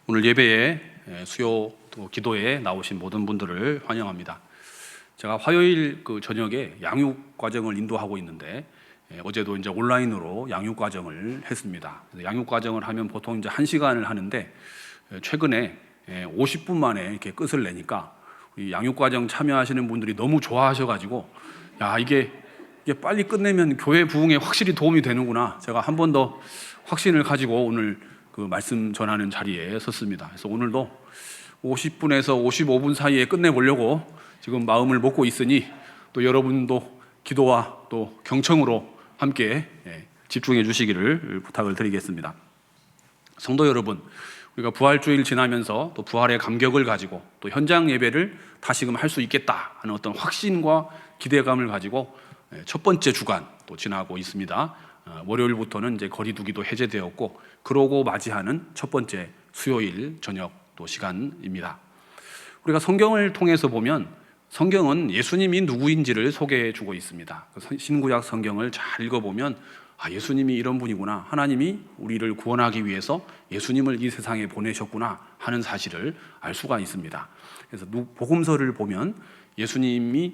오늘 예배에 수요 또 기도에 나오신 모든 분들을 환영합니다. 제가 화요일 저녁에 양육 과정을 인도하고 있는데 어제도 이제 온라인으로 양육 과정을 했습니다. 양육 과정을 하면 보통 이제 1시간을 하는데 최근에 50분 만에 이렇게 끝을 내니까 우리 양육 과정 참여하시는 분들이 너무 좋아하셔가지고 이게 빨리 끝내면 교회 부흥에 확실히 도움이 되는구나. 제가 한 번 더 확신을 가지고 오늘 말씀 전하는 자리에 섰습니다. 그래서 오늘도 50분에서 55분 사이에 끝내보려고 지금 마음을 먹고 있으니 또 여러분도 기도와 또 경청으로 함께 집중해 주시기를 부탁을 드리겠습니다. 성도 여러분, 우리가 부활주일 지나면서 또 부활의 감격을 가지고 또 현장 예배를 다시금 할 수 있겠다 하는 어떤 확신과 기대감을 가지고 첫 번째 주간 또 지나고 있습니다. 월요일부터는 이제 거리두기도 해제되었고 그러고 맞이하는 첫 번째 수요일 저녁 또 시간입니다. 우리가 성경을 통해서 보면 성경은 예수님이 누구인지를 소개해 주고 있습니다. 신구약 성경을 잘 읽어보면 예수님이 이런 분이구나, 하나님이 우리를 구원하기 위해서 예수님을 이 세상에 보내셨구나 하는 사실을 알 수가 있습니다. 그래서 복음서를 보면 예수님이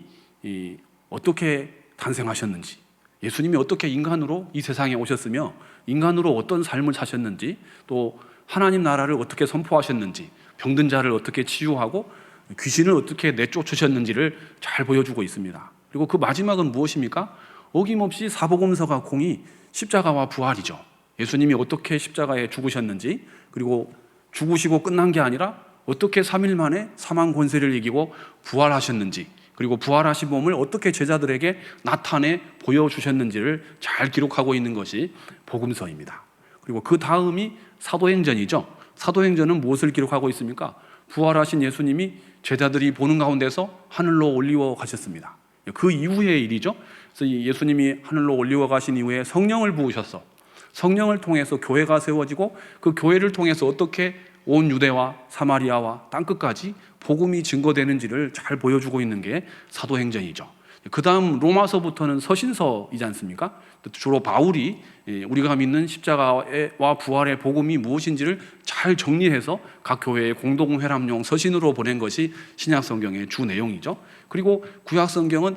어떻게 탄생하셨는지, 예수님이 어떻게 인간으로 이 세상에 오셨으며 인간으로 어떤 삶을 사셨는지, 또 하나님 나라를 어떻게 선포하셨는지, 병든 자를 어떻게 치유하고 귀신을 어떻게 내쫓으셨는지를 잘 보여주고 있습니다. 그리고 그 마지막은 무엇입니까? 어김없이 사복음서가 공이 십자가와 부활이죠. 예수님이 어떻게 십자가에 죽으셨는지, 그리고 죽으시고 끝난 게 아니라 어떻게 3일 만에 사망 권세를 이기고 부활하셨는지, 그리고 부활하신 몸을 어떻게 제자들에게 나타내 보여주셨는지를 잘 기록하고 있는 것이 복음서입니다. 그리고 그 다음이 사도행전이죠. 사도행전은 무엇을 기록하고 있습니까? 부활하신 예수님이 제자들이 보는 가운데서 하늘로 올리워 가셨습니다. 그 이후의 일이죠. 그래서 예수님이 하늘로 올리워 가신 이후에 성령을 부으셔서 성령을 통해서 교회가 세워지고 그 교회를 통해서 어떻게 온 유대와 사마리아와 땅끝까지 복음이 증거되는지를 잘 보여주고 있는 게 사도행전이죠. 그 다음 로마서부터는 서신서이지 않습니까? 주로 바울이 우리가 믿는 십자가와 부활의 복음이 무엇인지를 잘 정리해서 각 교회의 공동회람용 서신으로 보낸 것이 신약성경의 주 내용이죠. 그리고 구약성경은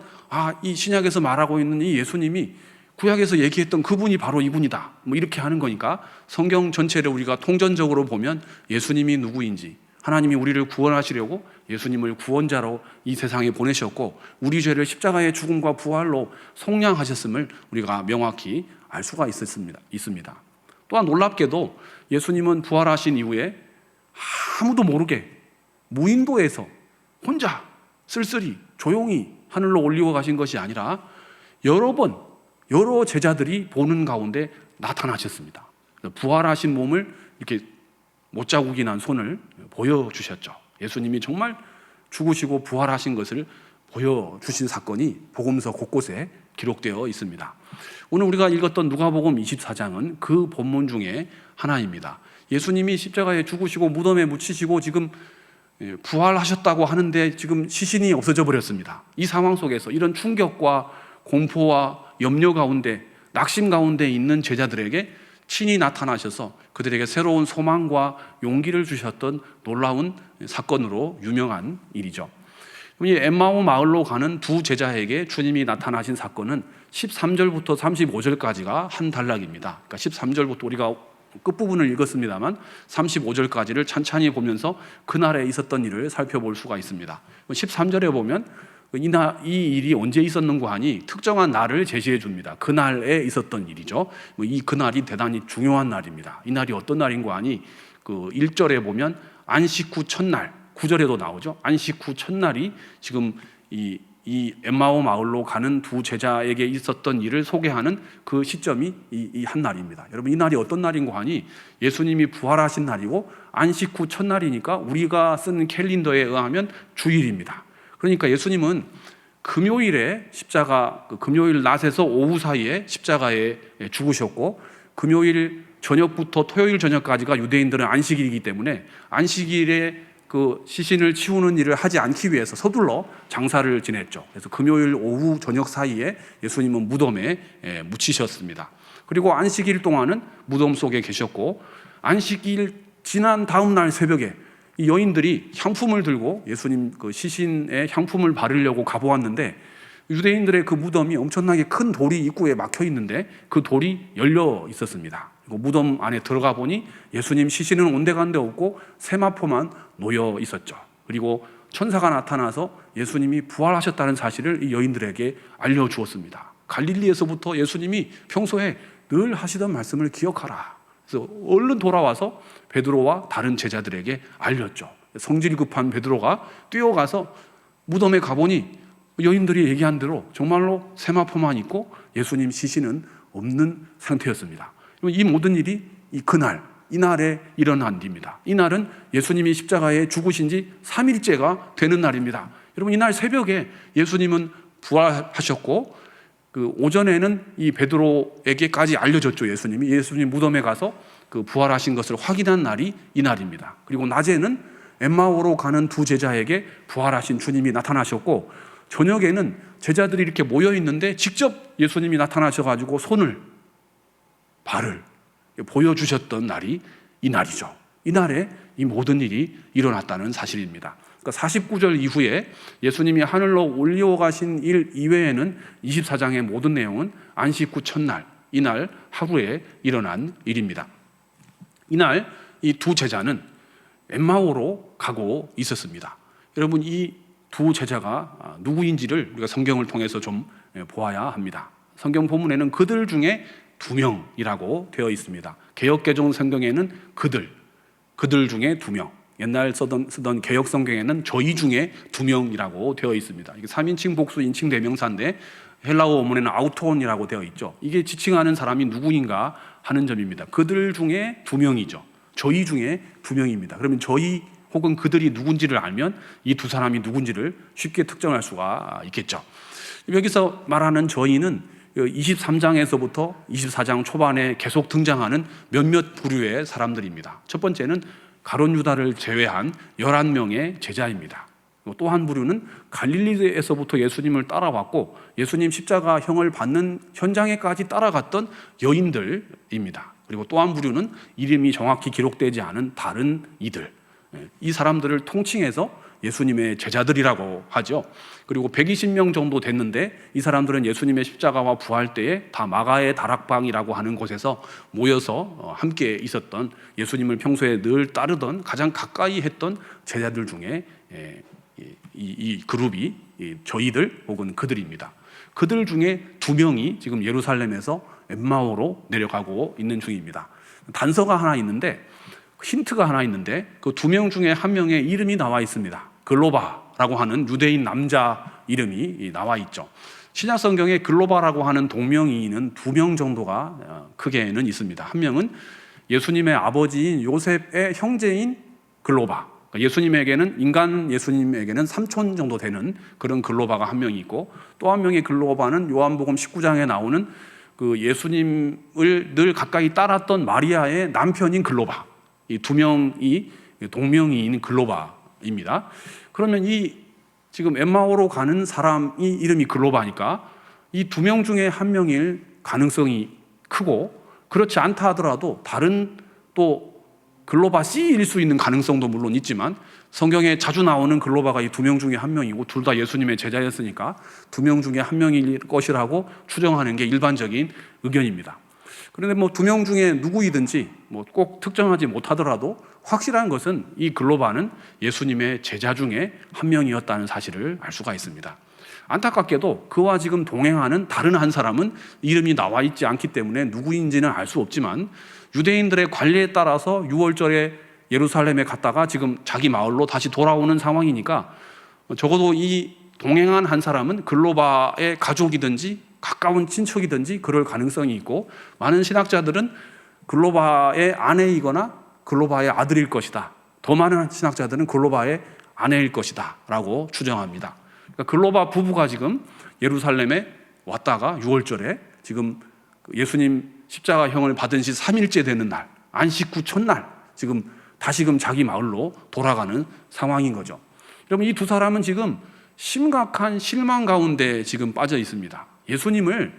이 신약에서 말하고 있는 이 예수님이 구약에서 얘기했던 그분이 바로 이분이다, 이렇게 하는 거니까 성경 전체를 우리가 통전적으로 보면 예수님이 누구인지, 하나님이 우리를 구원하시려고 예수님을 구원자로 이 세상에 보내셨고 우리 죄를 십자가의 죽음과 부활로 속량하셨음을 우리가 명확히 알 수가 있습니다. 또한 놀랍게도 예수님은 부활하신 이후에 아무도 모르게 무인도에서 혼자 쓸쓸히 조용히 하늘로 올리워 가신 것이 아니라 여러 제자들이 보는 가운데 나타나셨습니다. 부활하신 몸을 이렇게 못자국이 난 손을 보여주셨죠. 예수님이 정말 죽으시고 부활하신 것을 보여주신 사건이 복음서 곳곳에 기록되어 있습니다. 오늘 우리가 읽었던 누가복음 24장은 그 본문 중에 하나입니다. 예수님이 십자가에 죽으시고 무덤에 묻히시고 지금 부활하셨다고 하는데 지금 시신이 없어져 버렸습니다. 이 상황 속에서 이런 충격과 공포와 염려 가운데, 낙심 가운데 있는 제자들에게 친히 나타나셔서 그들에게 새로운 소망과 용기를 주셨던 놀라운 사건으로 유명한 일이죠. 엠마오 마을로 가는 두 제자에게 주님이 나타나신 사건은 13절부터 35절까지가 한 단락입니다. 그러니까 13절부터 우리가 끝부분을 읽었습니다만 35절까지를 찬찬히 보면서 그날에 있었던 일을 살펴볼 수가 있습니다. 13절에 보면 이 일이 언제 있었는가 하니 특정한 날을 제시해 줍니다. 그날에 있었던 일이죠. 이 그날이 대단히 중요한 날입니다. 이 날이 어떤 날인가 하니 1절에 보면 안식 후 첫날, 9절에도 나오죠. 안식 후 첫날이 지금 이 엠마오 마을로 가는 두 제자에게 있었던 일을 소개하는 그 시점이 이 한 날입니다. 여러분, 이 날이 어떤 날인가 하니 예수님이 부활하신 날이고 안식 후 첫날이니까 우리가 쓰는 캘린더에 의하면 주일입니다. 그러니까 예수님은 금요일에 금요일 낮에서 오후 사이에 십자가에 죽으셨고 금요일 저녁부터 토요일 저녁까지가 유대인들은 안식일이기 때문에 안식일에 시신을 치우는 일을 하지 않기 위해서 서둘러 장사를 지냈죠. 그래서 금요일 오후 저녁 사이에 예수님은 무덤에 묻히셨습니다. 그리고 안식일 동안은 무덤 속에 계셨고 안식일 지난 다음 날 새벽에 이 여인들이 향품을 들고 예수님 그 시신에 향품을 바르려고 가보았는데 유대인들의 그 무덤이 엄청나게 큰 돌이 입구에 막혀 있는데 그 돌이 열려 있었습니다. 그리고 무덤 안에 들어가 보니 예수님 시신은 온데간데 없고 세마포만 놓여 있었죠. 그리고 천사가 나타나서 예수님이 부활하셨다는 사실을 이 여인들에게 알려주었습니다. 갈릴리에서부터 예수님이 평소에 늘 하시던 말씀을 기억하라. 그래서 얼른 돌아와서 베드로와 다른 제자들에게 알렸죠. 성질이 급한 베드로가 뛰어가서 무덤에 가보니 여인들이 얘기한 대로 정말로 세마포만 있고 예수님 시신은 없는 상태였습니다. 이 모든 일이 이날에 일어난 일입니다. 이날은 예수님이 십자가에 죽으신 지 3일째가 되는 날입니다. 여러분, 이날 새벽에 예수님은 부활하셨고 그 오전에는 이 베드로에게까지 알려졌죠. 예수님 무덤에 가서 그 부활하신 것을 확인한 날이 이날입니다. 그리고 낮에는 엠마오로 가는 두 제자에게 부활하신 주님이 나타나셨고 저녁에는 제자들이 이렇게 모여 있는데 직접 예수님이 나타나셔가지고 손을 발을 보여주셨던 날이 이날이죠. 이날에 이 모든 일이 일어났다는 사실입니다. 그러니까 49절 이후에 예수님이 하늘로 올려가신 일 이외에는 24장의 모든 내용은 안식 후 첫날, 이날 하루에 일어난 일입니다. 이날 이 두 제자는 엠마오로 가고 있었습니다. 여러분, 이 두 제자가 누구인지를 우리가 성경을 통해서 좀 보아야 합니다. 성경 본문에는 그들 중에 2명이라고 되어 있습니다. 개역개정 성경에는 그들 중에 2명, 옛날 쓰던 개역 성경에는 저희 중에 2명이라고 되어 있습니다. 이게 3인칭 복수 인칭 대명사인데 헬라어 원문에는 아우토온이라고 되어 있죠. 이게 지칭하는 사람이 누구인가 하는 점입니다. 그들 중에 2명이죠. 저희 중에 2명입니다. 그러면 저희 혹은 그들이 누군지를 알면 이 두 사람이 누군지를 쉽게 특정할 수가 있겠죠. 여기서 말하는 저희는 23장에서부터 24장 초반에 계속 등장하는 몇몇 부류의 사람들입니다. 첫 번째는 가룟 유다를 제외한 11명의 제자입니다. 또 한 부류는 갈릴리에서부터 예수님을 따라왔고 예수님 십자가형을 받는 현장에까지 따라갔던 여인들입니다. 그리고 또 한 부류는 이름이 정확히 기록되지 않은 다른 이들, 이 사람들을 통칭해서 예수님의 제자들이라고 하죠. 그리고 120명 정도 됐는데 이 사람들은 예수님의 십자가와 부활 때에 다 마가의 다락방이라고 하는 곳에서 모여서 함께 있었던, 예수님을 평소에 늘 따르던, 가장 가까이 했던 제자들 중에 이 그룹이 저희들 혹은 그들입니다. 그들 중에 2명이 지금 예루살렘에서 엠마오로 내려가고 있는 중입니다. 단서가 하나 있는데, 힌트가 하나 있는데 그 2명 중에 1명의 이름이 나와 있습니다. 글로바라고 하는 유대인 남자 이름이 나와 있죠. 신약 성경에 글로바라고 하는 동명이인은 2명 정도가 크게는 있습니다. 한 명은 예수님의 아버지인 요셉의 형제인 글로바, 예수님에게는, 인간 예수님에게는 삼촌 정도 되는 그런 글로바가 한 명이 있고, 또 한 명의 글로바는 요한복음 19장에 나오는 그 예수님을 늘 가까이 따랐던 마리아의 남편인 글로바, 이 2명이 동명이인 글로바입니다. 그러면 이 지금 엠마오로 가는 사람이 이름이 글로바니까 이 2명 중에 1명일 가능성이 크고, 그렇지 않다 하더라도 다른 또 글로바 C일 수 있는 가능성도 물론 있지만 성경에 자주 나오는 글로바가 이 2명 중에 1명이고 둘 다 예수님의 제자였으니까 2명 중에 1명일 것이라고 추정하는 게 일반적인 의견입니다. 그런데 2명 중에 누구이든지 꼭 특정하지 못하더라도 확실한 것은 이 글로바는 예수님의 제자 중에 1명이었다는 사실을 알 수가 있습니다. 안타깝게도 그와 지금 동행하는 다른 한 사람은 이름이 나와 있지 않기 때문에 누구인지는 알 수 없지만, 유대인들의 관례에 따라서 6월절에 예루살렘에 갔다가 지금 자기 마을로 다시 돌아오는 상황이니까 적어도 이 동행한 한 사람은 글로바의 가족이든지 가까운 친척이든지 그럴 가능성이 있고, 많은 신학자들은 글로바의 아내이거나 글로바의 아들일 것이다, 더 많은 신학자들은 글로바의 아내일 것이다 라고 추정합니다. 그러니까 글로바 부부가 지금 예루살렘에 왔다가 6월절에 지금 예수님 십자가형을 받은 지 3일째 되는 날, 안식 후 첫날 지금 다시금 자기 마을로 돌아가는 상황인 거죠. 여러분, 이 두 사람은 지금 심각한 실망 가운데 지금 빠져 있습니다. 예수님을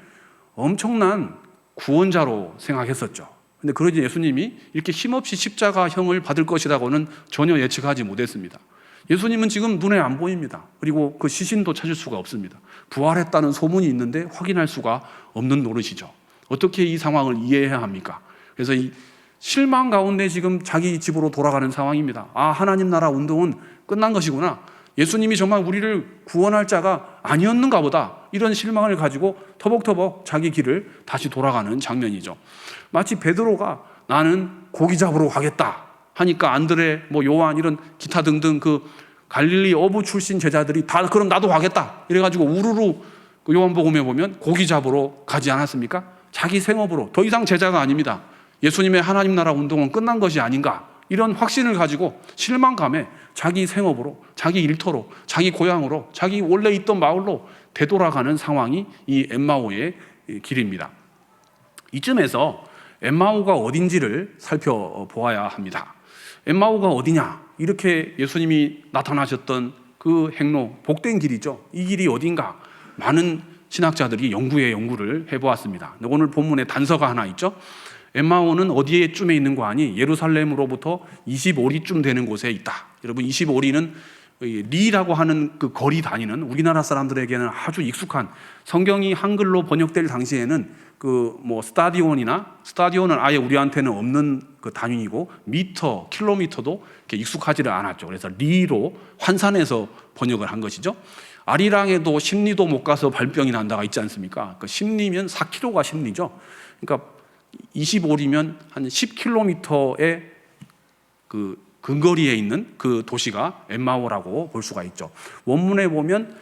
엄청난 구원자로 생각했었죠. 근데 그러지 예수님이 이렇게 힘없이 십자가형을 받을 것이라고는 전혀 예측하지 못했습니다. 예수님은 지금 눈에 안 보입니다. 그리고 그 시신도 찾을 수가 없습니다. 부활했다는 소문이 있는데 확인할 수가 없는 노릇이죠. 어떻게 이 상황을 이해해야 합니까? 그래서 이 실망 가운데 지금 자기 집으로 돌아가는 상황입니다. 아, 하나님 나라 운동은 끝난 것이구나. 예수님이 정말 우리를 구원할 자가 아니었는가 보다. 이런 실망을 가지고 터벅터벅 자기 길을 다시 돌아가는 장면이죠. 마치 베드로가 나는 고기 잡으러 가겠다 하니까 안드레, 요한 이런 기타 등등 그 갈릴리 어부 출신 제자들이 다 그럼 나도 가겠다 이래가지고 우르르 그 요한복음에 보면 고기 잡으러 가지 않았습니까? 자기 생업으로 더 이상 제자가 아닙니다. 예수님의 하나님 나라 운동은 끝난 것이 아닌가 이런 확신을 가지고 실망감에 자기 생업으로, 자기 일터로, 자기 고향으로, 자기 원래 있던 마을로 되돌아가는 상황이 이 엠마오의 길입니다. 이쯤에서 엠마오가 어딘지를 살펴보아야 합니다. 엠마오가 어디냐? 이렇게 예수님이 나타나셨던 그 행로, 복된 길이죠. 이 길이 어딘가? 많은 신학자들이 연구를 해보았습니다. 오늘 본문에 단서가 하나 있죠. 엠마오는 어디에쯤에 있는 거 아니? 예루살렘으로부터 25리쯤 되는 곳에 있다. 여러분 25리는 리라고 하는 그 거리 단위는 우리나라 사람들에게는 아주 익숙한, 성경이 한글로 번역될 당시에는 스타디온은 아예 우리한테는 없는 그 단위이고 미터, 킬로미터도 이렇게 익숙하지를 않았죠. 그래서 리로 환산해서 번역을 한 것이죠. 아리랑에도 10리도 못 가서 발병이 난다가 있지 않습니까? 그 10리면 4km가 10리죠. 그러니까 25리면 한 10km의 그 근거리에 있는 그 도시가 엠마오라고 볼 수가 있죠. 원문에 보면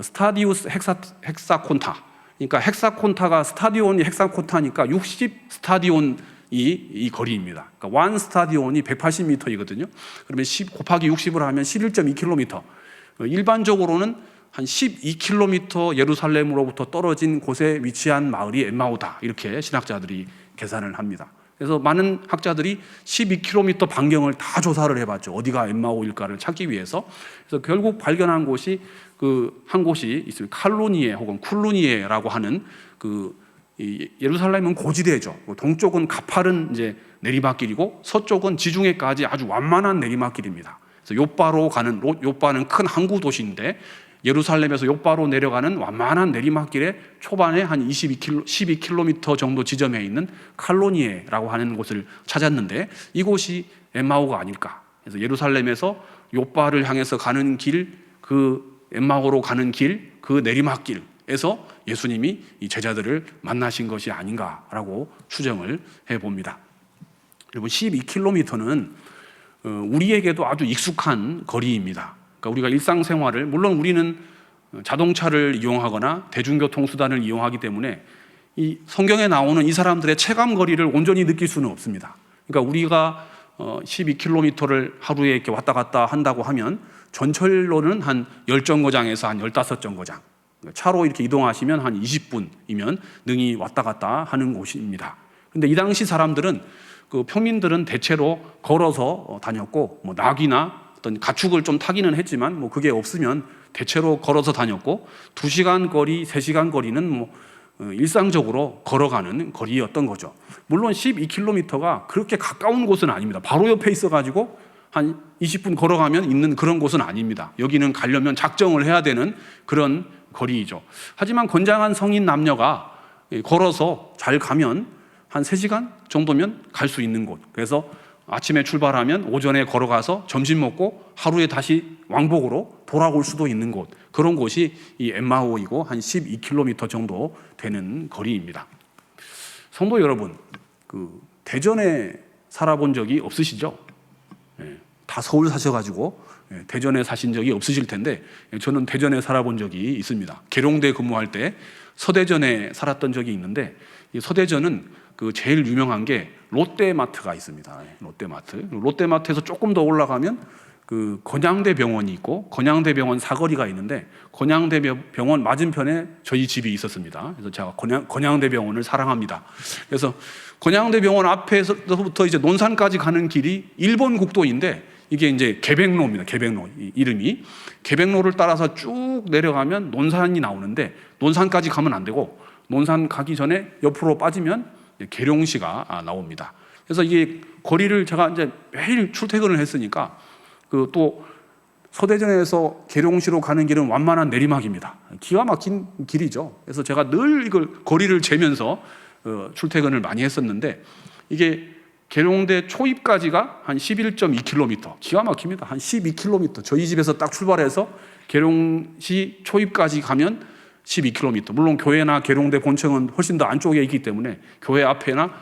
스타디우스 헥사콘타, 그러니까 헥사콘타가 스타디온이 헥사콘타니까 60 스타디온이 이 거리입니다. 그러니까 1 스타디온이 180m이거든요. 그러면 10 곱하기 60을 하면 11.2km. 일반적으로는 한 12km 예루살렘으로부터 떨어진 곳에 위치한 마을이 엠마오다. 이렇게 신학자들이 계산을 합니다. 그래서 많은 학자들이 12km 반경을 다 조사를 해봤죠. 어디가 엠마오일까를 찾기 위해서. 그래서 결국 발견한 곳이 한 곳이 있습니다. 칼루니에 혹은 쿨루니에라고 하는 예루살렘은 고지대죠. 동쪽은 가파른 이제 내리막길이고 서쪽은 지중해까지 아주 완만한 내리막길입니다. 그래서 요빠는 큰 항구 도시인데 예루살렘에서 요빠로 내려가는 완만한 내리막길의 초반에 한 12km 정도 지점에 있는 칼로니에라고 하는 곳을 찾았는데 이곳이 엠마오가 아닐까. 그래서 예루살렘에서 요빠를 향해서 가는 길, 그 엠마오로 가는 길, 그 내리막길에서 예수님이 이 제자들을 만나신 것이 아닌가라고 추정을 해봅니다. 여러분 12km는 우리에게도 아주 익숙한 거리입니다. 그러니까 우리가 일상생활을, 물론 우리는 자동차를 이용하거나 대중교통수단을 이용하기 때문에 이 성경에 나오는 이 사람들의 체감 거리를 온전히 느낄 수는 없습니다. 그러니까 우리가 12km를 하루에 이렇게 왔다 갔다 한다고 하면 전철로는 한 10정거장에서 한 15정거장, 차로 이렇게 이동하시면 한 20분이면 능히 왔다 갔다 하는 곳입니다. 근데 이 당시 사람들은, 평민들은 대체로 걸어서 다녔고, 낙이나 어떤 가축을 좀 타기는 했지만 그게 없으면 대체로 걸어서 다녔고 2시간 거리, 3시간 거리는 일상적으로 걸어가는 거리였던 거죠. 물론 12km가 그렇게 가까운 곳은 아닙니다. 바로 옆에 있어가지고 한 20분 걸어가면 있는 그런 곳은 아닙니다. 여기는 가려면 작정을 해야 되는 그런 거리이죠. 하지만 건장한 성인 남녀가 걸어서 잘 가면 한 3시간 정도면 갈 수 있는 곳. 그래서 아침에 출발하면 오전에 걸어가서 점심 먹고 하루에 다시 왕복으로 돌아올 수도 있는 곳, 그런 곳이 이 엠마오이고 한 12km 정도 되는 거리입니다. 성도 여러분, 대전에 살아본 적이 없으시죠? 다 서울 사셔가지고 대전에 사신 적이 없으실 텐데 저는 대전에 살아본 적이 있습니다. 계룡대 근무할 때 서대전에 살았던 적이 있는데 이 서대전은 제일 유명한 게 롯데마트가 있습니다. 롯데마트에서 조금 더 올라가면 건양대 병원이 있고 건양대 병원 사거리가 있는데 건양대 병원 맞은편에 저희 집이 있었습니다. 그래서 제가 건양대 병원을 사랑합니다. 그래서 건양대 병원 앞에서부터 이제 논산까지 가는 길이 일본 국도인데 이게 이제 개백로입니다. 개백로 이름이 개백로를 따라서 쭉 내려가면 논산이 나오는데 논산까지 가면 안 되고 논산 가기 전에 옆으로 빠지면 계룡시가 나옵니다. 그래서 이게 거리를 제가 이제 매일 출퇴근을 했으니까 그 또 서대전에서 계룡시로 가는 길은 완만한 내리막입니다. 기가 막힌 길이죠. 그래서 제가 늘 이걸 거리를 재면서 출퇴근을 많이 했었는데 이게 계룡대 초입까지가 한 11.2km, 기가 막힙니다. 한 12km. 저희 집에서 딱 출발해서 계룡시 초입까지 가면 12km. 물론 교회나 계룡대 본청은 훨씬 더 안쪽에 있기 때문에 교회 앞에나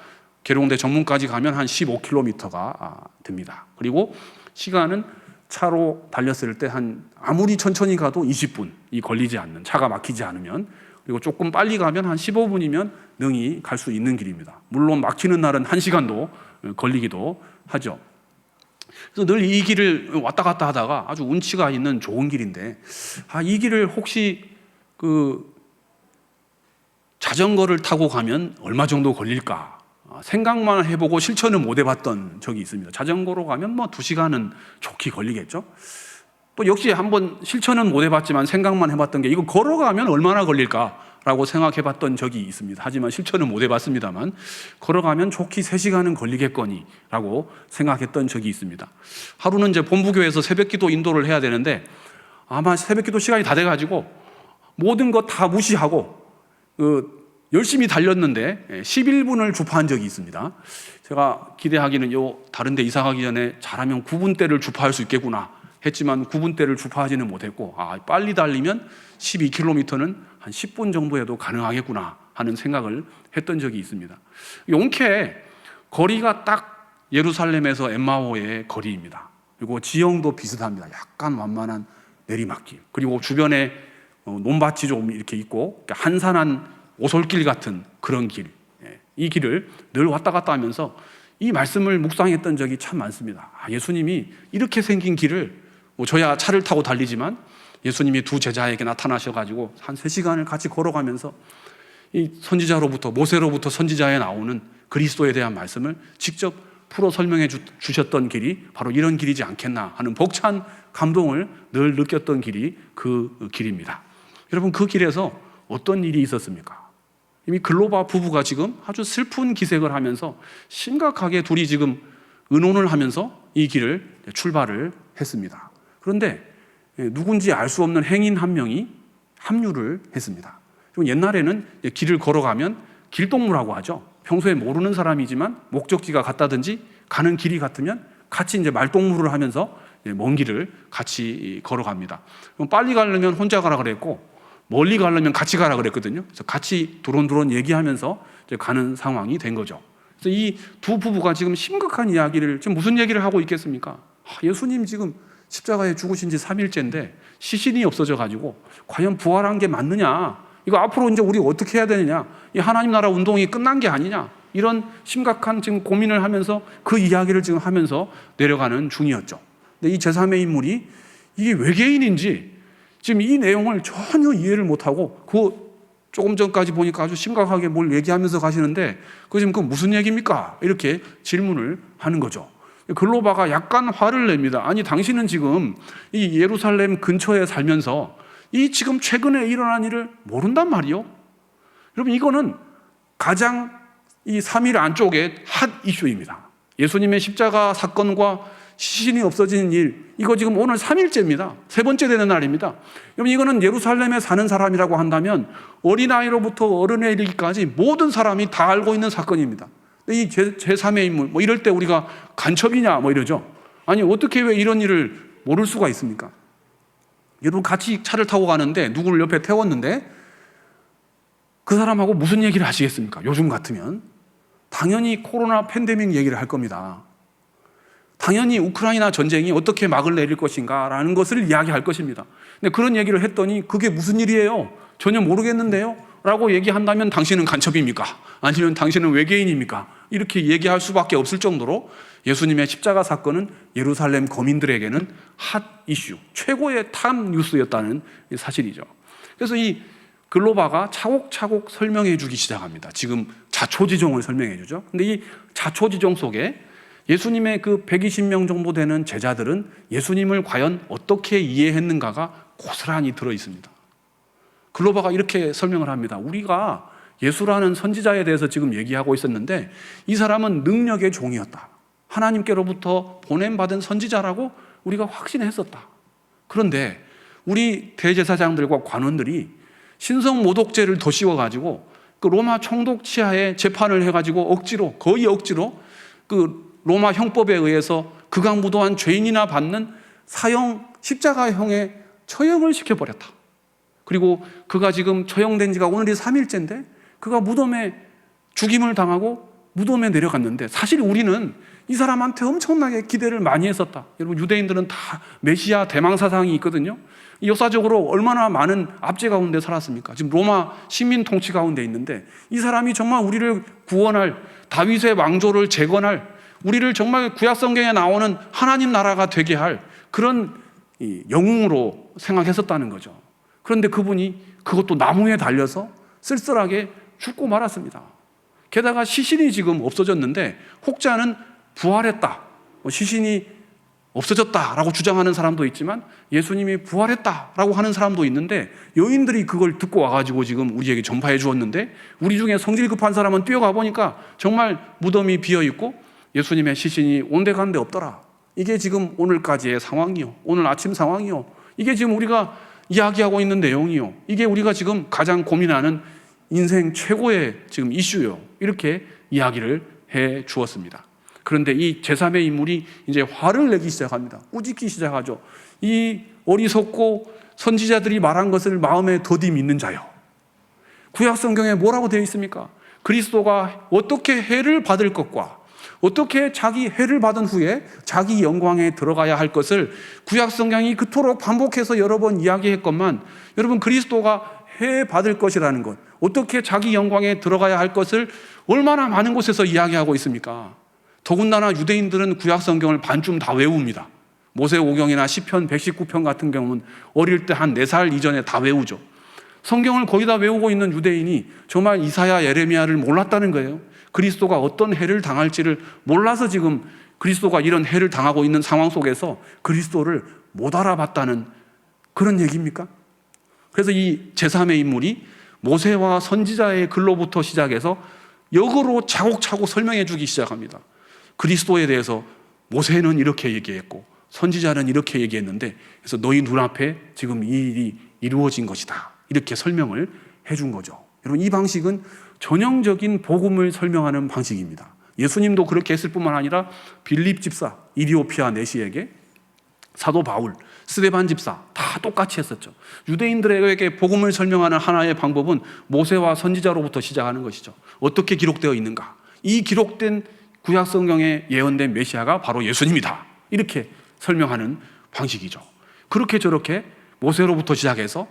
계룡대 정문까지 가면 한 15km가 됩니다. 그리고 시간은 차로 달렸을 때 한 아무리 천천히 가도 20분이 걸리지 않는, 차가 막히지 않으면, 그리고 조금 빨리 가면 한 15분이면 능히 갈 수 있는 길입니다. 물론 막히는 날은 1시간도 걸리기도 하죠. 그래서 늘 이 길을 왔다 갔다 하다가 아주 운치가 있는 좋은 길인데, 이 길을 혹시 그 자전거를 타고 가면 얼마 정도 걸릴까 생각만 해보고 실천을 못 해봤던 적이 있습니다. 자전거로 가면 뭐 2시간은 좋게 걸리겠죠. 또 역시 한번 실천은 못 해봤지만 생각만 해봤던 게 이거 걸어가면 얼마나 걸릴까라고 생각해봤던 적이 있습니다. 하지만 실천은 못 해봤습니다만 걸어가면 좋게 3시간은 걸리겠거니라고 생각했던 적이 있습니다. 하루는 이제 본부교회에서 새벽기도 인도를 해야 되는데 아마 새벽기도 시간이 다 돼가지고 모든 것 다 무시하고 열심히 달렸는데 11분을 주파한 적이 있습니다. 제가 기대하기는 다른 데 이사 가기 전에 잘하면 9분대를 주파할 수 있겠구나 했지만 9분대를 주파하지는 못했고 빨리 달리면 12km는 한 10분 정도 해도 가능하겠구나 하는 생각을 했던 적이 있습니다. 용케 거리가 딱 예루살렘에서 엠마오의 거리입니다. 그리고 지형도 비슷합니다. 약간 완만한 내리막길, 그리고 주변에 논밭이 좀 이렇게 있고 한산한 오솔길 같은 그런 길, 이 길을 늘 왔다 갔다 하면서 이 말씀을 묵상했던 적이 참 많습니다. 예수님이 이렇게 생긴 길을 저야 차를 타고 달리지만 예수님이 두 제자에게 나타나셔가지고 한 3시간을 같이 걸어가면서 이 선지자로부터, 모세로부터 선지자에 나오는 그리스도에 대한 말씀을 직접 풀어 설명해 주셨던 길이 바로 이런 길이지 않겠나 하는 벅찬 감동을 늘 느꼈던 길이 그 길입니다. 여러분, 그 길에서 어떤 일이 있었습니까? 이미 글로바 부부가 지금 아주 슬픈 기색을 하면서 심각하게 둘이 지금 의논을 하면서 이 길을 출발을 했습니다. 그런데 누군지 알 수 없는 행인 한 명이 합류를 했습니다. 옛날에는 길을 걸어가면 길동무라고 하죠. 평소에 모르는 사람이지만 목적지가 같다든지 가는 길이 같으면 같이 이제 말동무를 하면서 먼 길을 같이 걸어갑니다. 빨리 가려면 혼자 가라 그랬고 멀리 가려면 같이 가라 그랬거든요. 그래서 같이 두런두런 얘기하면서 이제 가는 상황이 된 거죠. 그래서 이 두 부부가 지금 심각한 이야기를, 지금 무슨 얘기를 하고 있겠습니까? 예수님 지금 십자가에 죽으신 지 3일째인데 시신이 없어져 가지고 과연 부활한 게 맞느냐? 이거 앞으로 이제 우리 어떻게 해야 되느냐? 이 하나님 나라 운동이 끝난 게 아니냐? 이런 심각한 지금 고민을 하면서 그 이야기를 지금 하면서 내려가는 중이었죠. 근데 이 제3의 인물이 이게 외계인인지 지금 이 내용을 전혀 이해를 못하고 조금 전까지 보니까 아주 심각하게 뭘 얘기하면서 가시는데 지금 그 무슨 얘기입니까? 이렇게 질문을 하는 거죠. 글로바가 약간 화를 냅니다. 아니, 당신은 지금 이 예루살렘 근처에 살면서 이 지금 최근에 일어난 일을 모른단 말이요? 여러분, 이거는 가장 이 3일 안쪽에 핫 이슈입니다. 예수님의 십자가 사건과 시신이 없어진 일, 이거 지금 오늘 3일째입니다. 3번째 되는 날입니다. 여러분, 이거는 예루살렘에 사는 사람이라고 한다면 어린아이로부터 어른에 이르기까지 모든 사람이 다 알고 있는 사건입니다. 이 제3의 인물, 이럴 때 우리가 간첩이냐 이러죠. 아니, 어떻게 왜 이런 일을 모를 수가 있습니까? 여러분, 같이 차를 타고 가는데 누구를 옆에 태웠는데 그 사람하고 무슨 얘기를 하시겠습니까? 요즘 같으면 당연히 코로나 팬데믹 얘기를 할 겁니다. 당연히 우크라이나 전쟁이 어떻게 막을 내릴 것인가 라는 것을 이야기할 것입니다. 근데 그런 얘기를 했더니 그게 무슨 일이에요? 전혀 모르겠는데요? 라고 얘기한다면 당신은 간첩입니까? 아니면 당신은 외계인입니까? 이렇게 얘기할 수밖에 없을 정도로 예수님의 십자가 사건은 예루살렘 거민들에게는 핫 이슈, 최고의 탑 뉴스였다는 사실이죠. 그래서 이 글로바가 차곡차곡 설명해 주기 시작합니다. 지금 자초지종을 설명해 주죠. 근데 이 자초지종 속에 예수님의 그 120명 정도 되는 제자들은 예수님을 과연 어떻게 이해했는가가 고스란히 들어 있습니다. 글로바가 이렇게 설명을 합니다. 우리가 예수라는 선지자에 대해서 지금 얘기하고 있었는데 이 사람은 능력의 종이었다. 하나님께로부터 보냄받은 선지자라고 우리가 확신했었다. 그런데 우리 대제사장들과 관원들이 신성 모독죄를 더 씌워가지고 그 로마 총독 치하에 재판을 해가지고 거의 억지로 그 로마 형법에 의해서 극악무도한 죄인이나 받는 사형, 십자가형에 처형을 시켜버렸다. 그리고 그가 지금 처형된 지가 오늘이 3일째인데 그가 무덤에 죽임을 당하고 무덤에 내려갔는데 사실 우리는 이 사람한테 엄청나게 기대를 많이 했었다. 여러분, 유대인들은 다 메시아 대망사상이 있거든요. 역사적으로 얼마나 많은 압제 가운데 살았습니까? 지금 로마 식민 통치 가운데 있는데 이 사람이 정말 우리를 구원할, 다윗의 왕조를 재건할, 우리를 정말 구약 성경에 나오는 하나님 나라가 되게 할 그런 영웅으로 생각했었다는 거죠. 그런데 그분이 그것도 나무에 달려서 쓸쓸하게 죽고 말았습니다. 게다가 시신이 지금 없어졌는데 혹자는 부활했다, 시신이 없어졌다라고 주장하는 사람도 있지만 예수님이 부활했다라고 하는 사람도 있는데, 여인들이 그걸 듣고 와가지고 지금 우리에게 전파해 주었는데 우리 중에 성질 급한 사람은 뛰어가 보니까 정말 무덤이 비어있고 예수님의 시신이 온데간데 없더라. 이게 지금 오늘까지의 상황이요, 오늘 아침 상황이요, 이게 지금 우리가 이야기하고 있는 내용이요, 이게 우리가 지금 가장 고민하는 인생 최고의 지금 이슈요, 이렇게 이야기를 해 주었습니다. 그런데 이 제3의 인물이 이제 화를 내기 시작합니다. 꾸짖기 시작하죠. 이 어리석고 선지자들이 말한 것을 마음에 더디 믿는 자요. 구약 성경에 뭐라고 되어 있습니까? 그리스도가 어떻게 해를 받을 것과 어떻게 자기 해를 받은 후에 자기 영광에 들어가야 할 것을 구약 성경이 그토록 반복해서 여러 번 이야기했건만, 여러분, 그리스도가 해 받을 것이라는 것, 어떻게 자기 영광에 들어가야 할 것을 얼마나 많은 곳에서 이야기하고 있습니까? 더군다나 유대인들은 구약 성경을 반쯤 다 외웁니다. 모세오경이나 시편 119편 같은 경우는 어릴 때 한 4살 이전에 다 외우죠. 성경을 거의 다 외우고 있는 유대인이 정말 이사야, 예레미야를 몰랐다는 거예요. 그리스도가 어떤 해를 당할지를 몰라서 지금 그리스도가 이런 해를 당하고 있는 상황 속에서 그리스도를 못 알아봤다는 그런 얘기입니까? 그래서 이 제3의 인물이 모세와 선지자의 글로부터 시작해서 역으로 차곡차곡 설명해 주기 시작합니다. 그리스도에 대해서 모세는 이렇게 얘기했고 선지자는 이렇게 얘기했는데, 그래서 너희 눈앞에 지금 이 일이 이루어진 것이다, 이렇게 설명을 해준 거죠. 여러분, 이 방식은 전형적인 복음을 설명하는 방식입니다. 예수님도 그렇게 했을 뿐만 아니라 빌립 집사, 이디오피아 내시에게 사도 바울, 스데반 집사 다 똑같이 했었죠. 유대인들에게 복음을 설명하는 하나의 방법은 모세와 선지자로부터 시작하는 것이죠. 어떻게 기록되어 있는가? 이 기록된 구약 성경에 예언된 메시아가 바로 예수님이다, 이렇게 설명하는 방식이죠. 그렇게 저렇게 모세로부터 시작해서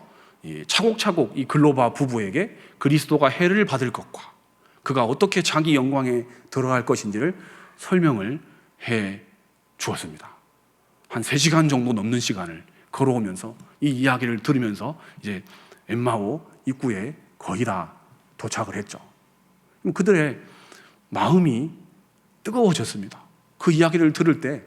차곡차곡 이 글로바 부부에게 그리스도가 해를 받을 것과 그가 어떻게 자기 영광에 들어갈 것인지를 설명을 해 주었습니다. 한 3시간 정도 넘는 시간을 걸어오면서 이 이야기를 들으면서 이제 엠마오 입구에 거의 다 도착을 했죠. 그들의 마음이 뜨거워졌습니다. 그 이야기를 들을 때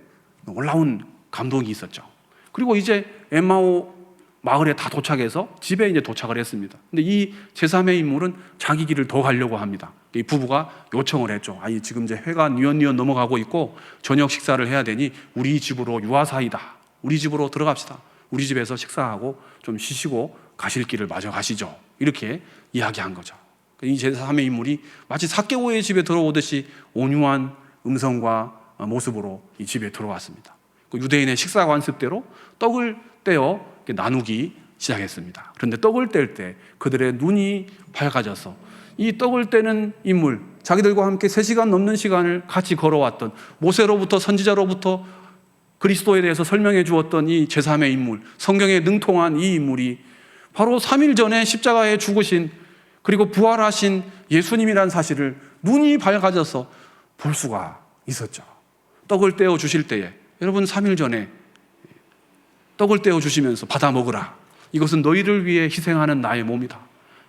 놀라운 감동이 있었죠. 그리고 이제 엠마오 마을에 다 도착해서 집에 이제 도착을 했습니다. 근데 이 제3의 인물은 자기 길을 더 가려고 합니다. 이 부부가 요청을 했죠. 아니, 지금 이제 해가 뉘엿뉘엿 넘어가고 있고 저녁 식사를 해야 되니 우리 집으로 유아사이다, 우리 집으로 들어갑시다, 우리 집에서 식사하고 좀 쉬시고 가실 길을 마저 가시죠, 이렇게 이야기한 거죠. 이 제3의 인물이 마치 삭개오의 집에 들어오듯이 온유한 음성과 모습으로 이 집에 들어왔습니다. 유대인의 식사 관습대로 떡을 떼어 나누기 시작했습니다. 그런데 떡을 뗄 때 그들의 눈이 밝아져서 이 떡을 떼는 인물, 자기들과 함께 3시간 넘는 시간을 같이 걸어왔던, 모세로부터 선지자로부터 그리스도에 대해서 설명해 주었던 이 제3의 인물, 성경에 능통한 이 인물이 바로 3일 전에 십자가에 죽으신 그리고 부활하신 예수님이라는 사실을 눈이 밝아져서 볼 수가 있었죠. 떡을 떼어 주실 때에, 여러분, 3일 전에 떡을 떼어 주시면서 받아 먹으라, 이것은 너희를 위해 희생하는 나의 몸이다,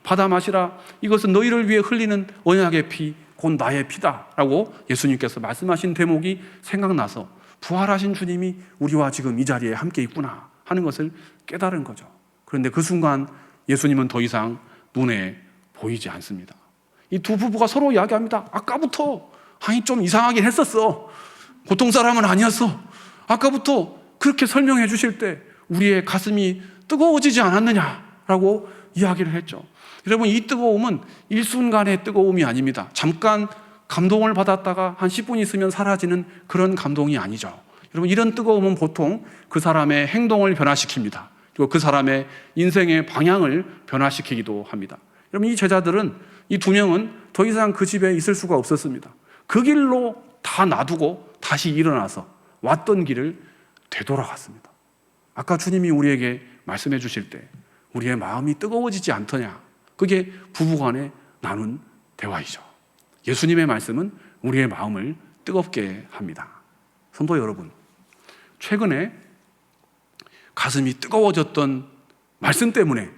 받아 마시라, 이것은 너희를 위해 흘리는 언약의 피, 곧 나의 피다 라고 예수님께서 말씀하신 대목이 생각나서 부활하신 주님이 우리와 지금 이 자리에 함께 있구나 하는 것을 깨달은 거죠. 그런데 그 순간 예수님은 더 이상 눈에 보이지 않습니다. 이 두 부부가 서로 이야기합니다. 아까부터 아니 좀 이상하긴 했었어. 보통 사람은 아니었어. 아까부터 그렇게 설명해 주실 때 우리의 가슴이 뜨거워지지 않았느냐라고 이야기를 했죠. 여러분, 이 뜨거움은 일순간의 뜨거움이 아닙니다. 잠깐 감동을 받았다가 한 10분 있으면 사라지는 그런 감동이 아니죠. 여러분, 이런 뜨거움은 보통 그 사람의 행동을 변화시킵니다. 그리고 그 사람의 인생의 방향을 변화시키기도 합니다. 여러분, 이 제자들은, 이 두 명은 더 이상 그 집에 있을 수가 없었습니다. 그 길로 다 놔두고 다시 일어나서 왔던 길을 되돌아갔습니다. 아까 주님이 우리에게 말씀해 주실 때 우리의 마음이 뜨거워지지 않더냐, 그게 부부간에 나눈 대화이죠. 예수님의 말씀은 우리의 마음을 뜨겁게 합니다. 성도 여러분, 최근에 가슴이 뜨거워졌던 말씀 때문에,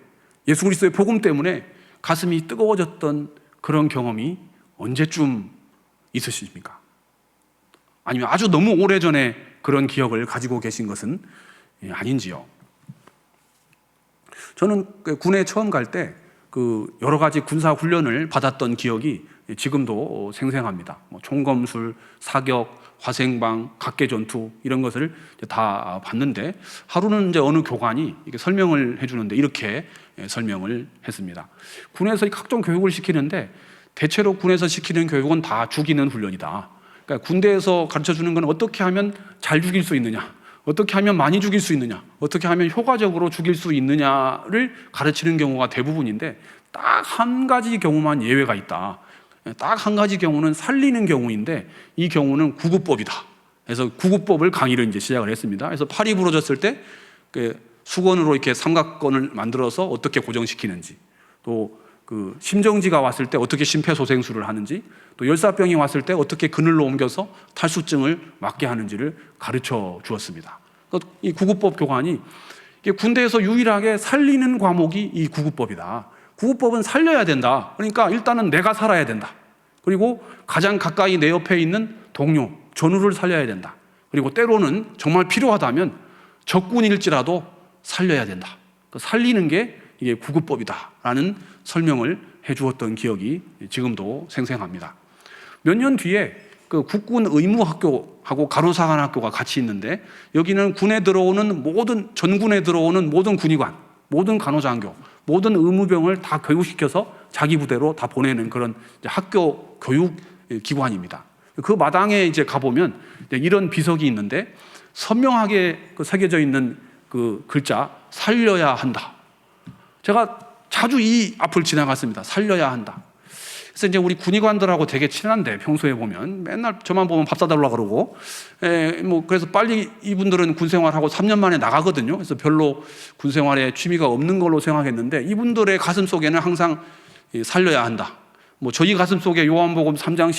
예수 그리스도의 복음 때문에 가슴이 뜨거워졌던 그런 경험이 언제쯤 있으십니까? 아니면 아주 너무 오래전에 그런 기억을 가지고 계신 것은 아닌지요? 저는 군에 처음 갈 때 여러 가지 군사 훈련을 받았던 기억이 지금도 생생합니다. 총검술, 사격, 화생방, 각계전투 이런 것을 다 봤는데, 하루는 이제 어느 교관이 이렇게 설명을 해주는데 이렇게 설명을 했습니다. 군에서 각종 교육을 시키는데 대체로 군에서 시키는 교육은 다 죽이는 훈련이다. 그러니까 군대에서 가르쳐주는 건 어떻게 하면 잘 죽일 수 있느냐, 어떻게 하면 많이 죽일 수 있느냐, 어떻게 하면 효과적으로 죽일 수 있느냐를 가르치는 경우가 대부분인데, 딱 한 가지 경우만 예외가 있다. 딱 한 가지 경우는 살리는 경우인데, 이 경우는 구급법이다. 그래서 구급법을 강의를 이제 시작을 했습니다. 그래서 팔이 부러졌을 때 수건으로 이렇게 삼각건을 만들어서 어떻게 고정시키는지, 또 심정지가 왔을 때 어떻게 심폐소생술을 하는지, 또 열사병이 왔을 때 어떻게 그늘로 옮겨서 탈수증을 막게 하는지를 가르쳐 주었습니다. 이 구급법 교관이 군대에서 유일하게 살리는 과목이 이 구급법이다. 구급법은 살려야 된다. 그러니까 일단은 내가 살아야 된다. 그리고 가장 가까이 내 옆에 있는 동료, 전우를 살려야 된다. 그리고 때로는 정말 필요하다면 적군일지라도 살려야 된다. 살리는 게 이게 구급법이다라는 설명을 해주었던 기억이 지금도 생생합니다. 몇 년 뒤에 국군 의무학교하고 가로사관학교가 같이 있는데, 여기는 군에 들어오는 전군에 들어오는 모든 군의관, 모든 간호장교, 모든 의무병을 다 교육시켜서 자기 부대로 다 보내는 그런 학교 교육 기관입니다. 그 마당에 이제 가보면 이런 비석이 있는데, 선명하게 새겨져 있는 그 글자, 살려야 한다. 제가 자주 이 앞을 지나갔습니다. 살려야 한다. 그래서 이제 우리 군의관들하고 되게 친한데, 평소에 보면 맨날 저만 보면 밥 사달라 그러고, 그래서 빨리 이분들은 군 생활하고 3년 만에 나가거든요. 그래서 별로 군 생활에 취미가 없는 걸로 생각했는데, 이분들의 가슴 속에는 항상 살려야 한다. 저희 가슴 속에 요한복음 3장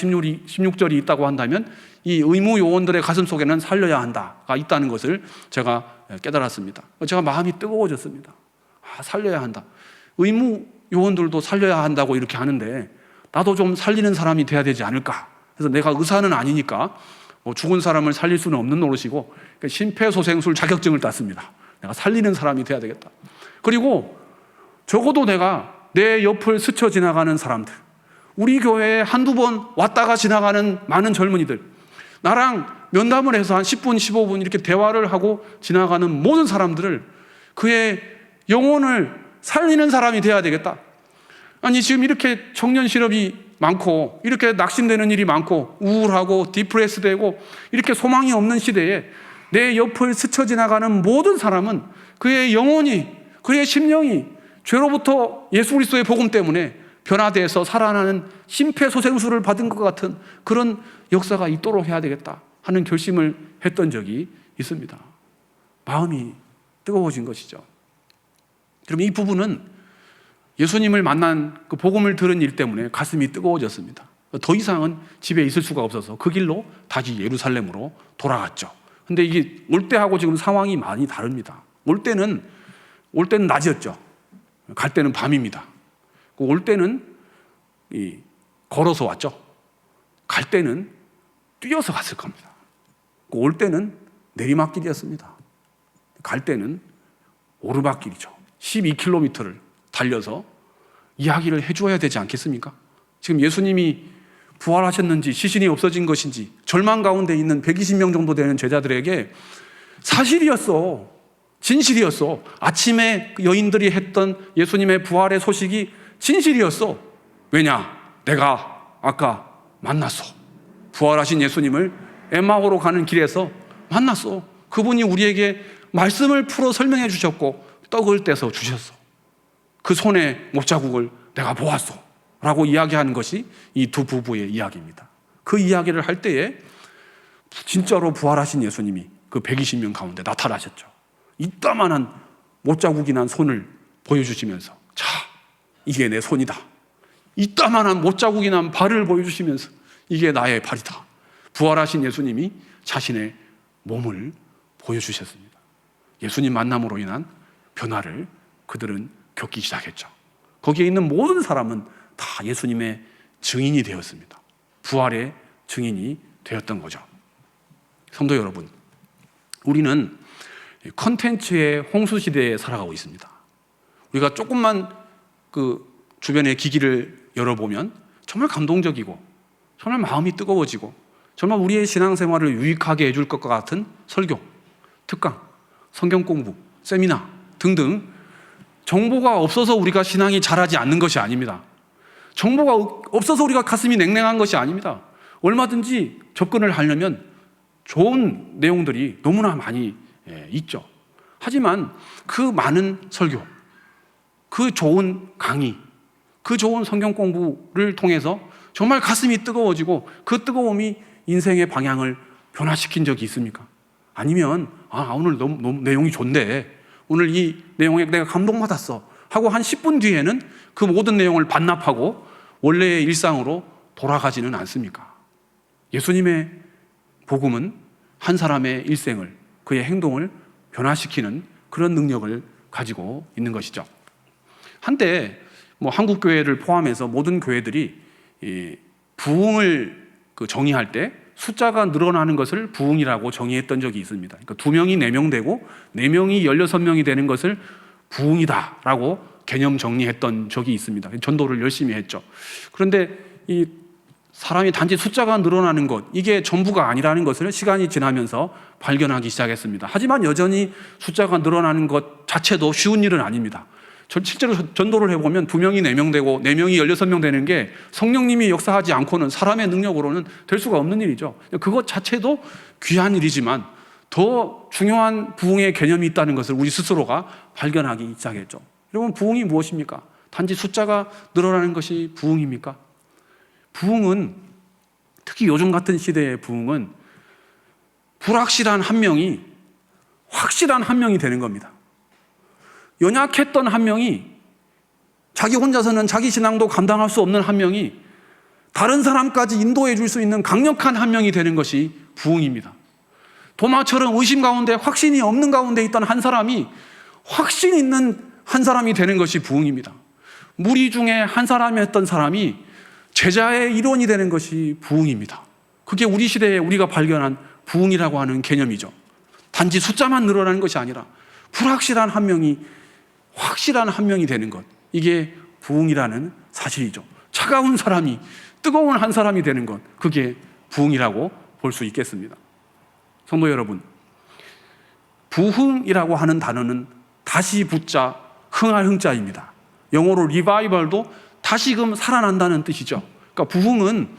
16절이 있다고 한다면, 이 의무 요원들의 가슴 속에는 살려야 한다가 있다는 것을 제가 깨달았습니다. 제가 마음이 뜨거워졌습니다. 살려야 한다. 의무 요원들도 살려야 한다고 이렇게 하는데, 나도 좀 살리는 사람이 돼야 되지 않을까. 그래서 내가 의사는 아니니까 죽은 사람을 살릴 수는 없는 노릇이고, 심폐소생술 자격증을 땄습니다. 내가 살리는 사람이 돼야 되겠다. 그리고 적어도 내가 내 옆을 스쳐 지나가는 사람들, 우리 교회에 한두 번 왔다가 지나가는 많은 젊은이들, 나랑 면담을 해서 한 10분, 15분 이렇게 대화를 하고 지나가는 모든 사람들을, 그의 영혼을 살리는 사람이 돼야 되겠다. 아니, 지금 이렇게 청년 실업이 많고, 이렇게 낙심되는 일이 많고, 우울하고 디프레스 되고, 이렇게 소망이 없는 시대에 내 옆을 스쳐 지나가는 모든 사람은 그의 영혼이, 그의 심령이 죄로부터 예수 그리스도의 복음 때문에 변화돼서 살아나는 심폐소생술을 받은 것 같은 그런 역사가 있도록 해야 되겠다 하는 결심을 했던 적이 있습니다. 마음이 뜨거워진 것이죠. 그럼 이 부부는 예수님을 만난 그 복음을 들은 일 때문에 가슴이 뜨거워졌습니다. 더 이상은 집에 있을 수가 없어서 그 길로 다시 예루살렘으로 돌아갔죠. 근데 이게 올 때하고 지금 상황이 많이 다릅니다. 올 때는 낮이었죠. 갈 때는 밤입니다. 올 때는 걸어서 왔죠. 갈 때는 뛰어서 갔을 겁니다. 올 때는 내리막길이었습니다. 갈 때는 오르막길이죠. 12km를 달려서 이야기를 해줘야 되지 않겠습니까? 지금 예수님이 부활하셨는지 시신이 없어진 것인지 절망 가운데 있는 120명 정도 되는 제자들에게 사실이었어. 진실이었어. 아침에 여인들이 했던 예수님의 부활의 소식이 진실이었어. 왜냐? 내가 아까 만났어. 부활하신 예수님을 엠마오로 가는 길에서 만났어. 그분이 우리에게 말씀을 풀어 설명해 주셨고 떡을 떼서 주셨어. 그 손에 못자국을 내가 보았어 라고 이야기하는 것이 이 두 부부의 이야기입니다. 그 이야기를 할 때에 진짜로 부활하신 예수님이 그 120명 가운데 나타나셨죠. 이따만한 못자국이 난 손을 보여주시면서 자, 이게 내 손이다. 이따만한 못자국이 난 발을 보여주시면서 이게 나의 발이다. 부활하신 예수님이 자신의 몸을 보여주셨습니다. 예수님 만남으로 인한 변화를 그들은 겪기 시작했죠. 거기에 있는 모든 사람은 다 예수님의 증인이 되었습니다. 부활의 증인이 되었던 거죠. 성도 여러분, 우리는 컨텐츠의 홍수 시대에 살아가고 있습니다. 우리가 조금만 그 주변의 기기를 열어보면 정말 감동적이고 정말 마음이 뜨거워지고 정말 우리의 신앙생활을 유익하게 해줄 것 같은 설교, 특강, 성경 공부, 세미나 등등 정보가 없어서 우리가 신앙이 자라지 않는 것이 아닙니다. 정보가 없어서 우리가 가슴이 냉랭한 것이 아닙니다. 얼마든지 접근을 하려면 좋은 내용들이 너무나 많이 있죠. 하지만 그 많은 설교, 그 좋은 강의, 그 좋은 성경 공부를 통해서 정말 가슴이 뜨거워지고 그 뜨거움이 인생의 방향을 변화시킨 적이 있습니까? 아니면 오늘 너무 내용이 좋은데 오늘 이 내용에 내가 감동받았어 하고 한 10분 뒤에는 그 모든 내용을 반납하고 원래의 일상으로 돌아가지는 않습니까? 예수님의 복음은 한 사람의 일생을, 그의 행동을 변화시키는 그런 능력을 가지고 있는 것이죠. 한때 한국 교회를 포함해서 모든 교회들이 이 부흥을 정의할 때 숫자가 늘어나는 것을 부흥이라고 정의했던 적이 있습니다. 그러니까 2명이 4명 되고 4명이 16명이 되는 것을 부흥이다라고 개념 정리했던 적이 있습니다. 전도를 열심히 했죠. 그런데 이 사람이 단지 숫자가 늘어나는 것, 이게 전부가 아니라는 것을 시간이 지나면서 발견하기 시작했습니다. 하지만 여전히 숫자가 늘어나는 것 자체도 쉬운 일은 아닙니다. 실제로 전도를 해보면 2명이 4명 되고 4명이 16명 되는 게 성령님이 역사하지 않고는 사람의 능력으로는 될 수가 없는 일이죠. 그것 자체도 귀한 일이지만 더 중요한 부흥의 개념이 있다는 것을 우리 스스로가 발견하기 시작했죠. 여러분, 부흥이 무엇입니까? 단지 숫자가 늘어나는 것이 부흥입니까? 부흥은, 특히 요즘 같은 시대의 부흥은 불확실한 한 명이 확실한 한 명이 되는 겁니다. 연약했던 한 명이, 자기 혼자서는 자기 신앙도 감당할 수 없는 한 명이 다른 사람까지 인도해 줄 수 있는 강력한 한 명이 되는 것이 부흥입니다. 도마처럼 의심 가운데, 확신이 없는 가운데 있던 한 사람이 확신 있는 한 사람이 되는 것이 부흥입니다. 무리 중에 한 사람이었던 사람이 제자의 일원이 되는 것이 부흥입니다. 그게 우리 시대에 우리가 발견한 부흥이라고 하는 개념이죠. 단지 숫자만 늘어나는 것이 아니라 불확실한 한 명이 확실한 한 명이 되는 것, 이게 부흥이라는 사실이죠. 차가운 사람이 뜨거운 한 사람이 되는 것, 그게 부흥이라고 볼 수 있겠습니다. 성도 여러분, 부흥이라고 하는 단어는 다시 붙자 흥할 흥자입니다. 영어로 리바이벌도 다시금 살아난다는 뜻이죠. 그러니까 부흥은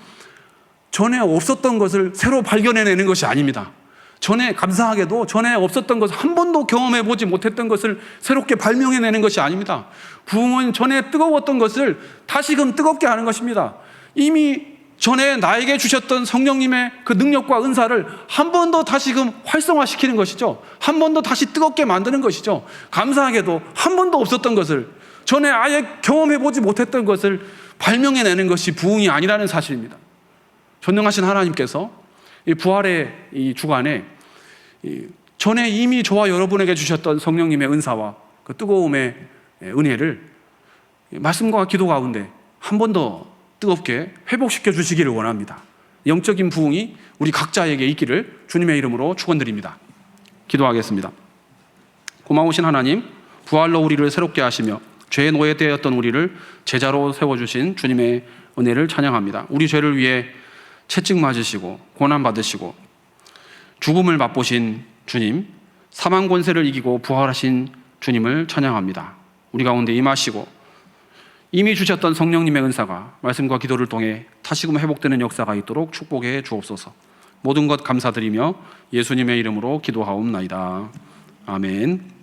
전에 없었던 것을 새로 발견해내는 것이 아닙니다. 감사하게도 전에 없었던 것을, 한 번도 경험해보지 못했던 것을 새롭게 발명해내는 것이 아닙니다. 부흥은 전에 뜨거웠던 것을 다시금 뜨겁게 하는 것입니다. 이미 전에 나에게 주셨던 성령님의 그 능력과 은사를 한 번 더 다시금 활성화시키는 것이죠. 한 번 더 다시 뜨겁게 만드는 것이죠. 감사하게도 한 번도 없었던 것을, 전에 아예 경험해보지 못했던 것을 발명해내는 것이 부흥이 아니라는 사실입니다. 전능하신 하나님께서 이 부활의 이 주간에 전에 이미 저와 여러분에게 주셨던 성령님의 은사와 그 뜨거움의 은혜를 말씀과 기도 가운데 한 번 더 뜨겁게 회복시켜 주시기를 원합니다. 영적인 부흥이 우리 각자에게 있기를 주님의 이름으로 축원드립니다. 기도하겠습니다. 고마우신 하나님, 부활로 우리를 새롭게 하시며 죄의 노예되었던 우리를 제자로 세워주신 주님의 은혜를 찬양합니다. 우리 죄를 위해 채찍 맞으시고 고난 받으시고 죽음을 맛보신 주님, 사망 권세를 이기고 부활하신 주님을 찬양합니다. 우리 가운데 임하시고 이미 주셨던 성령님의 은사가 말씀과 기도를 통해 다시금 회복되는 역사가 있도록 축복해 주옵소서. 모든 것 감사드리며 예수님의 이름으로 기도하옵나이다. 아멘.